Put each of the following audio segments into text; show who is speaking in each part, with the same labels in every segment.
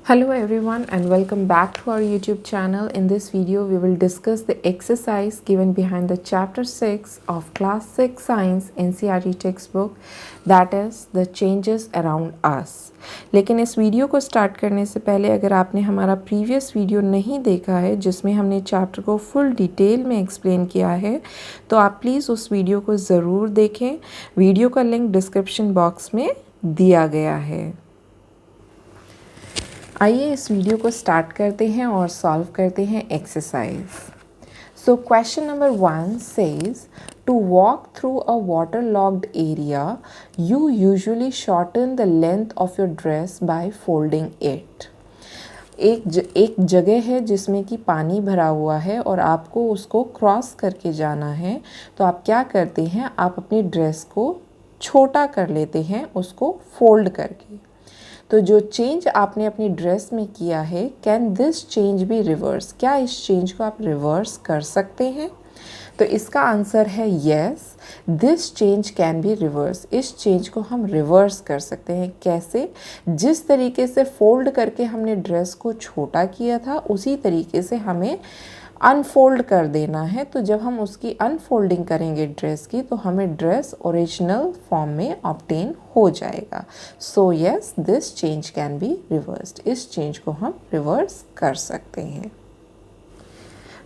Speaker 1: Hello everyone and welcome back to our YouTube channel. In this video we will discuss the exercise given behind the chapter 6 of class 6 science NCERT textbook, that is the changes around us. लेकिन इस video को start करने से पहले अगर आपने हमारा previous video नहीं देखा है जिसमें हमने चैप्टर को फुल डिटेल में एक्सप्लेन किया है तो आप प्लीज़ उस वीडियो को ज़रूर देखें। वीडियो का लिंक डिस्क्रिप्शन बॉक्स में दिया गया है। आइए इस वीडियो को स्टार्ट करते हैं और सॉल्व करते हैं exercise. So question number 1 says to walk through a water locked area you usually shorten the length of your dress by folding it. एक जगह है जिसमें कि पानी भरा हुआ है और आपको उसको क्रॉस करके जाना है, तो आप क्या करते हैं, आप अपनी ड्रेस को छोटा कर लेते हैं उसको फोल्ड करके। तो जो चेंज आपने अपनी ड्रेस में किया है, can this change be reverse, क्या इस चेंज को आप रिवर्स कर सकते हैं? तो इसका आंसर है yes, this change can be reverse. इस चेंज को हम रिवर्स कर सकते हैं। कैसे? जिस तरीके से फोल्ड करके हमने ड्रेस को छोटा किया था उसी तरीके से हमें अनफोल्ड कर देना है। तो जब हम उसकी अनफोल्डिंग करेंगे ड्रेस की तो हमें ड्रेस ओरिजिनल फॉर्म में ऑब्टेन हो जाएगा। So yes, this change can be reversed. इस चेंज को हम रिवर्स कर सकते हैं।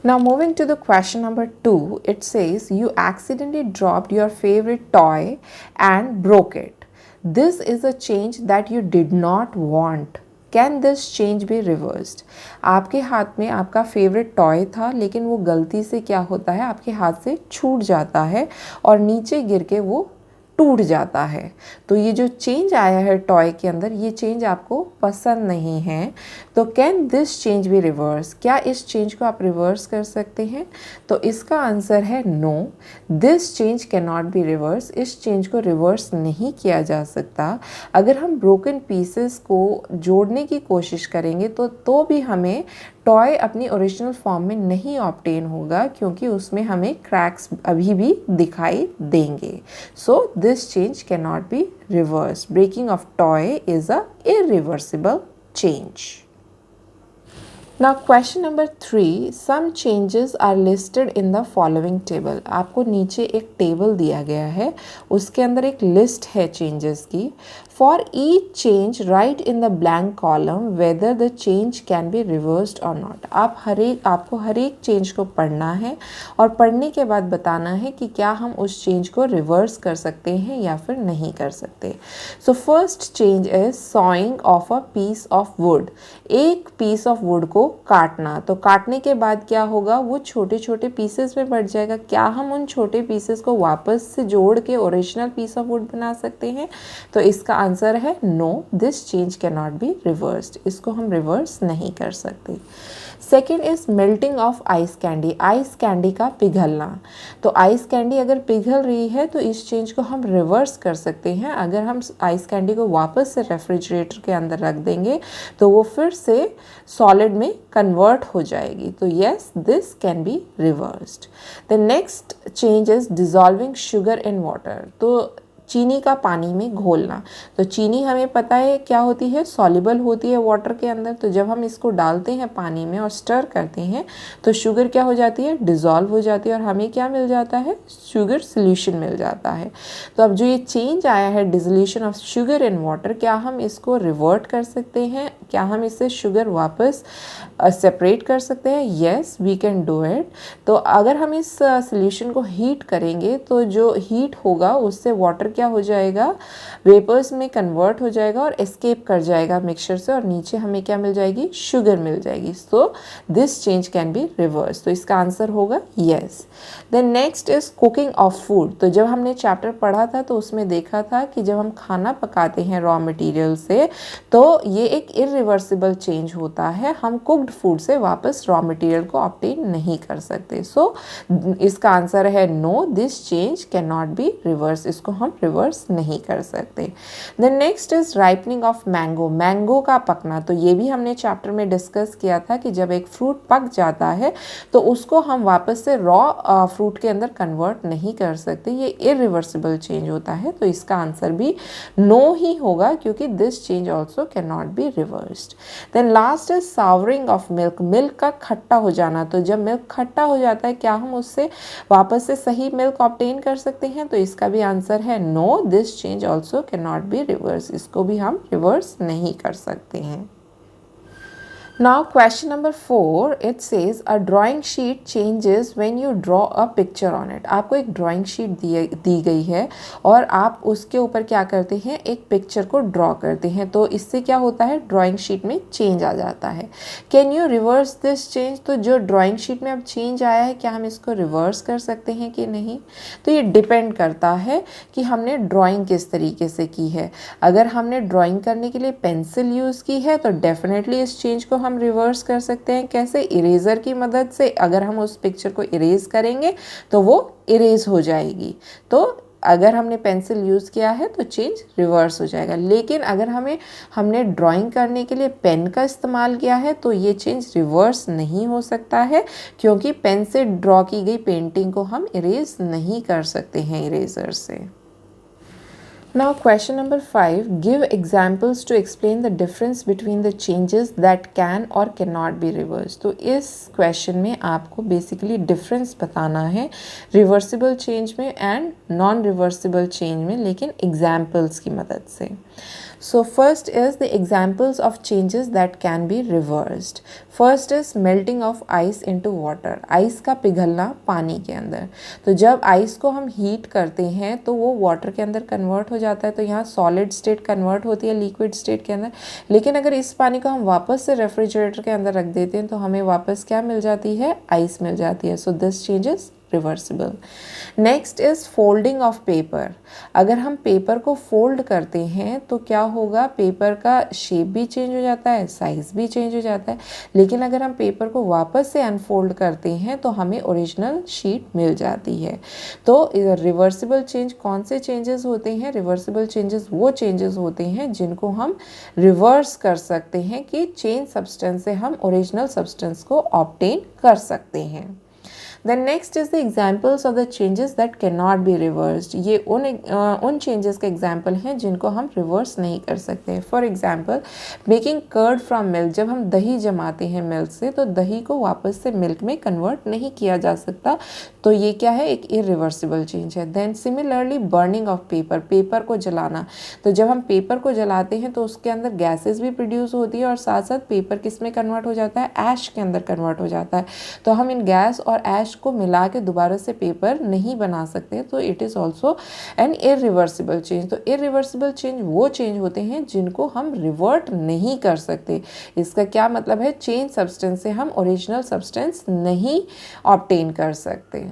Speaker 1: Now moving to the question number 2, it says you accidentally dropped your favorite toy and broke it. This is a change that you did not want. Can this change be reversed. आपके हाथ में आपका favourite toy था लेकिन वो गलती से क्या होता है, आपके हाथ से छूट जाता है और नीचे गिर के वो टूट जाता है। तो ये जो चेंज आया है टॉय के अंदर, ये चेंज आपको पसंद नहीं है। तो can this change be reverse, क्या इस चेंज को आप रिवर्स कर सकते हैं? तो इसका आंसर है no, this change can not be reverse. इस चेंज को रिवर्स नहीं किया जा सकता। अगर हम ब्रोकन पीसेस को जोड़ने की कोशिश करेंगे तो भी हमें टॉय अपनी ओरिजिनल फॉर्म में नहीं ऑब्टेन होगा क्योंकि उसमें हमें क्रैक्स अभी भी दिखाई देंगे। So this change can not be reverse. Breaking of toy is a irreversible change. Now question number 3, some changes are listed in the following table. आपको नीचे एक टेबल दिया गया है, उसके अंदर एक लिस्ट है चेंजेस की। For each change, write in the blank column whether the change can be reversed or not. आपको हर एक चेंज को पढ़ना है और पढ़ने के बाद बताना है कि क्या हम उस चेंज को रिवर्स कर सकते हैं या फिर नहीं कर सकते। So first change is sawing of a piece of wood. एक पीस ऑफ वुड को काटना। तो काटने के बाद क्या होगा, वो छोटे छोटे पीसेस में बढ़ जाएगा। क्या हम उन छोटे पीसेस को वापस से जोड़ के ओरिजिनल पीस ऑफ वुड बना सकते हैं? तो इसका आंसर है no, this change can not be reversed. इसको हम रिवर्स नहीं कर सकते। Second is melting of ice candy, ice candy का पिघलना। तो आइस कैंडी अगर पिघल रही है तो इस चेंज को हम रिवर्स कर सकते हैं। अगर हम आइस कैंडी को वापस से रेफ्रिजरेटर के अंदर रख देंगे तो वो फिर से सॉलिड में कन्वर्ट हो जाएगी। तो yes, this can be reversed. The next change is dissolving sugar in water. तो चीनी का पानी में घोलना। तो चीनी हमें पता है क्या होती है, सॉल्युबल होती है वाटर के अंदर। तो जब हम इसको डालते हैं पानी में और स्टर करते हैं तो शुगर क्या हो जाती है, डिज़ोल्व हो जाती है और हमें क्या मिल जाता है, शुगर सोल्यूशन मिल जाता है। तो अब जो ये चेंज आया है dissolution of sugar in water, क्या हम इसको रिवर्ट कर सकते हैं? क्या हम इससे शुगर वापस सेपरेट कर सकते हैं? Yes, we can do it. तो अगर हम इस सोल्यूशन को हीट करेंगे तो जो हीट होगा उससे वाटर क्या हो जाएगा, वेपर्स में कन्वर्ट हो जाएगा और एस्केप कर जाएगा मिक्सचर से और नीचे हमें क्या मिल जाएगी, शुगर मिल जाएगी। So this change can be reverse. तो इसका आंसर होगा yes. Then next is cooking of food. तो जब हमने चैप्टर पढ़ा था तो उसमें देखा था कि जब हम खाना पकाते हैं रॉ मटेरियल से तो ये एक इरिवर्सिबल चेंज होता है। हम कुक्ड फूड से वापस रॉ मटेरियल को ऑब्टेन नहीं कर सकते। सो इसका आंसर है no, this change can not be reverse. इसको हम रिवर्स नहीं कर सकते। Then next is ripening of mango, mango का पकना। तो ये भी हमने चैप्टर में डिस्कस किया था कि जब एक फ्रूट पक जाता है तो उसको हम वापस से रॉ फ्रूट के अंदर कन्वर्ट नहीं कर सकते, ये इरिवर्सिबल चेंज होता है। तो इसका आंसर भी नो ही होगा क्योंकि this change also can not be reversed. Then last is souring of milk, milk का खट्टा हो जाना। तो जब मिल्क खट्टा हो जाता है क्या हम उससे वापस से सही मिल्क ऑब्टेन कर सकते हैं? तो इसका भी आंसर है no, this change also can not be reverse, इसको भी हम रिवर्स नहीं कर सकते हैं। Now question number 4, it says a drawing sheet changes when you draw a picture on it। आपको एक ड्राइंग शीट दी गई है और आप उसके ऊपर क्या करते हैं, एक पिक्चर को ड्रॉ करते हैं। तो इससे क्या होता है, ड्राइंग शीट में चेंज आ जाता है। Can you reverse this change? तो जो ड्राइंग शीट में अब चेंज आया है क्या हम इसको रिवर्स कर सकते हैं कि नहीं? तो ये डिपेंड करता है कि हमने ड्राइंग किस तरीके से की है। अगर हमने ड्राइंग करने के लिए पेंसिल यूज़ की है तो डेफिनेटली इस चेंज को हम रिवर्स कर सकते हैं। कैसे? इरेजर की मदद से। अगर हम उस पिक्चर को इरेज करेंगे तो वो इरेज हो जाएगी। तो अगर हमने पेंसिल यूज़ किया है तो चेंज रिवर्स हो जाएगा। लेकिन अगर हमने ड्राइंग करने के लिए पेन का इस्तेमाल किया है तो ये चेंज रिवर्स नहीं हो सकता है क्योंकि पेन से ड्रॉ की गई पेंटिंग को हम इरेज नहीं कर सकते हैं इरेजर से। Now question number 5, give examples to explain the difference between the changes that can or cannot be reversed। तो इस क्वेश्चन में आपको बेसिकली डिफरेंस बताना है रिवर्सिबल चेंज में एंड नॉन रिवर्सिबल चेंज में, लेकिन एग्जाम्पल्स की मदद से। So first is the examples of changes that can be reversed। First is melting of ice into water, ice का पिघलना पानी के अंदर। तो जब आइस को हम हीट करते हैं तो वो वाटर के अंदर कन्वर्ट हो जाता है, तो यहाँ सॉलिड स्टेट कन्वर्ट होती है लिक्विड स्टेट के अंदर। लेकिन अगर इस पानी को हम वापस से रेफ्रिजरेटर के अंदर रख देते हैं तो हमें वापस क्या मिल जाती है, आइस मिल जाती है। So this changes reversible. Next is folding of paper. अगर हम पेपर को फोल्ड करते हैं तो क्या होगा, पेपर का शेप भी चेंज हो जाता है, साइज भी चेंज हो जाता है। लेकिन अगर हम पेपर को वापस से अनफोल्ड करते हैं तो हमें ओरिजिनल शीट मिल जाती है। तो रिवर्सिबल चेंज कौन से चेंजेस होते हैं? रिवर्सिबल चेंजेस वो चेंजेस होते हैं जिनको हम रिवर्स कर सकते हैं कि चेंज सब्सटेंस से हम ओरिजिनल सब्सटेंस को ऑब्टेन कर सकते हैं। Then next is the examples of the changes that cannot be reversed। ये उन changes का example हैं जिनको हम reverse नहीं कर सकते। For example, making curd from milk। जब हम दही जमाते हैं मिल्क से तो दही को वापस से मिल्क में कन्वर्ट नहीं किया जा सकता, तो ये क्या है, एक irreversible change है। Then similarly burning of paper, paper को जलाना। तो जब हम पेपर को जलाते हैं तो उसके अंदर गैसेस भी प्रोड्यूस होती है और साथ साथ पेपर किस में कन्वर्ट हो जाता है, ऐश के अंदर कन्वर्ट हो जाता है। तो हम इन गैस और ऐश को मिला के दोबारा से पेपर नहीं बना सकते, तो it is also an irreversible change. तो इरिवर्सिबल चेंज वो चेंज होते हैं जिनको हम रिवर्ट नहीं कर सकते। इसका क्या मतलब है, चेंज सब्सटेंस से हम ओरिजिनल सब्सटेंस नहीं ऑब्टेन कर सकते।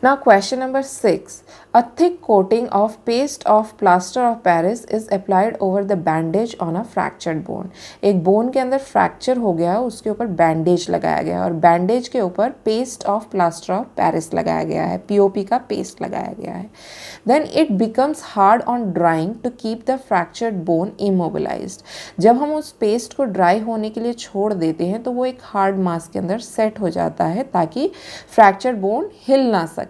Speaker 1: Now question number 6, a thick coating of paste of plaster of Paris is applied over the bandage on a fractured bone। एक बोन के अंदर फ्रैक्चर हो गया, उसके ऊपर बैंडेज लगाया गया और बैंडेज के ऊपर paste of plaster of Paris लगाया गया है, पीओपी का पेस्ट लगाया गया है। Then it becomes hard on drying to keep the fractured bone immobilised. जब हम उस पेस्ट को ड्राई होने के लिए छोड़ देते हैं तो वो एक हार्ड मास के अंदर सेट हो जाता है ताकि फ्रैक्चर्ड बोन हिल ना सके।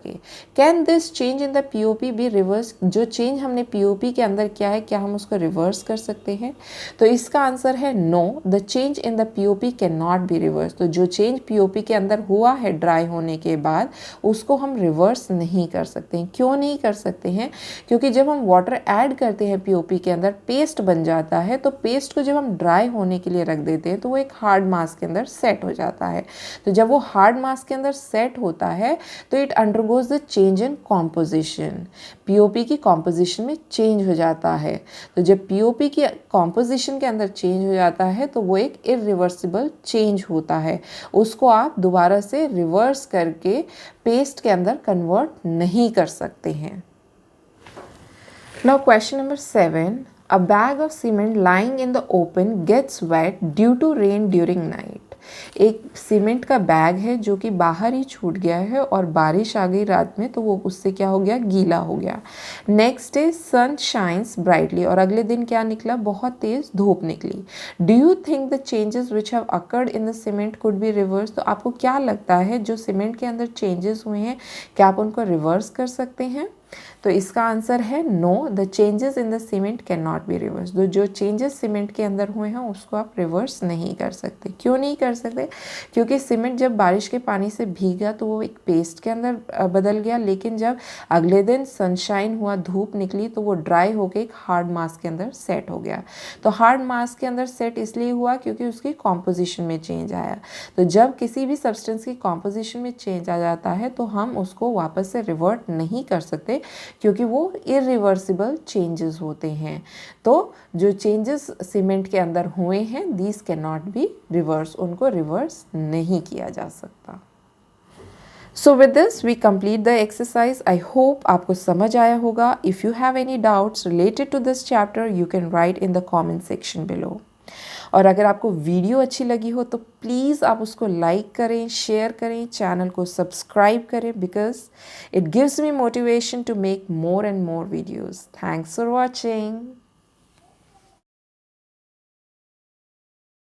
Speaker 1: Can this change in the POP be reverse? जो चेंज हमने पीओपी के अंदर किया है क्या हम उसको रिवर्स कर सकते हैं? तो इसका आंसर है no, the change in the POP can not be reverse. तो जो चेंज पीओपी के अंदर हुआ है ड्राई होने के बाद उसको हम रिवर्स नहीं कर सकते हैं। क्यों नहीं कर सकते हैं? क्योंकि जब हम वाटर ऐड करते हैं पीओपी के अंदर पेस्ट बन जाता है, तो पेस्ट को जब हम ड्राई होने के लिए रख देते हैं तो वो एक हार्ड मास के अंदर सेट हो जाता है। तो जब वो हार्ड मास के अंदर सेट होता है तो it undergoes the change in composition. POP की कॉम्पोजिशन में चेंज हो जाता है। तो जब पीओपी की कॉम्पोजिशन के अंदर चेंज हो जाता है तो वो एक इरिवर्सिबल चेंज होता है, उसको आप दोबारा से रिवर्स करके पेस्ट के अंदर कन्वर्ट नहीं कर सकते हैं। Now question number 7, a bag of cement lying in the open gets wet due to rain during night। एक सीमेंट का बैग है जो कि बाहर ही छूट गया है और बारिश आ गई रात में तो वो उससे क्या हो गया, गीला हो गया। Next day sun shines brightly, और अगले दिन क्या निकला, बहुत तेज धूप निकली। Do you think the changes which have occurred in the cement could be reverse? तो आपको क्या लगता है जो सीमेंट के अंदर चेंजेस हुए हैं क्या आप उनको रिवर्स कर सकते हैं? तो इसका आंसर है no, the changes in the cement can not be reverse. तो जो चेंजेस सीमेंट के अंदर हुए हैं उसको आप रिवर्स नहीं कर सकते। क्यों नहीं कर सकते? क्योंकि सीमेंट जब बारिश के पानी से भीगा तो वो एक पेस्ट के अंदर बदल गया, लेकिन जब अगले दिन सनशाइन हुआ, धूप निकली, तो वो ड्राई होकर एक हार्ड मास के अंदर सेट हो गया। तो हार्ड मास के अंदर सेट इसलिए हुआ क्योंकि उसकी कॉम्पोजिशन में चेंज आया। तो जब किसी भी सब्सटेंस की कॉम्पोजिशन में चेंज आ जाता है तो हम उसको वापस से रिवर्ट नहीं कर सकते क्योंकि वो इरिवर्सिबल चेंजेस होते हैं। तो जो चेंजेस सीमेंट के अंदर हुए हैं these can not be reverse, उनको रिवर्स नहीं किया जा सकता। So with this we complete the exercise. I hope आपको समझ आया होगा. If you have any doubts related to this chapter you can write in the comment section below. और अगर आपको वीडियो अच्छी लगी हो तो प्लीज़ आप उसको लाइक करें, शेयर करें, चैनल को सब्सक्राइब करें because it gives me motivation to make more and more videos. Thanks for watching.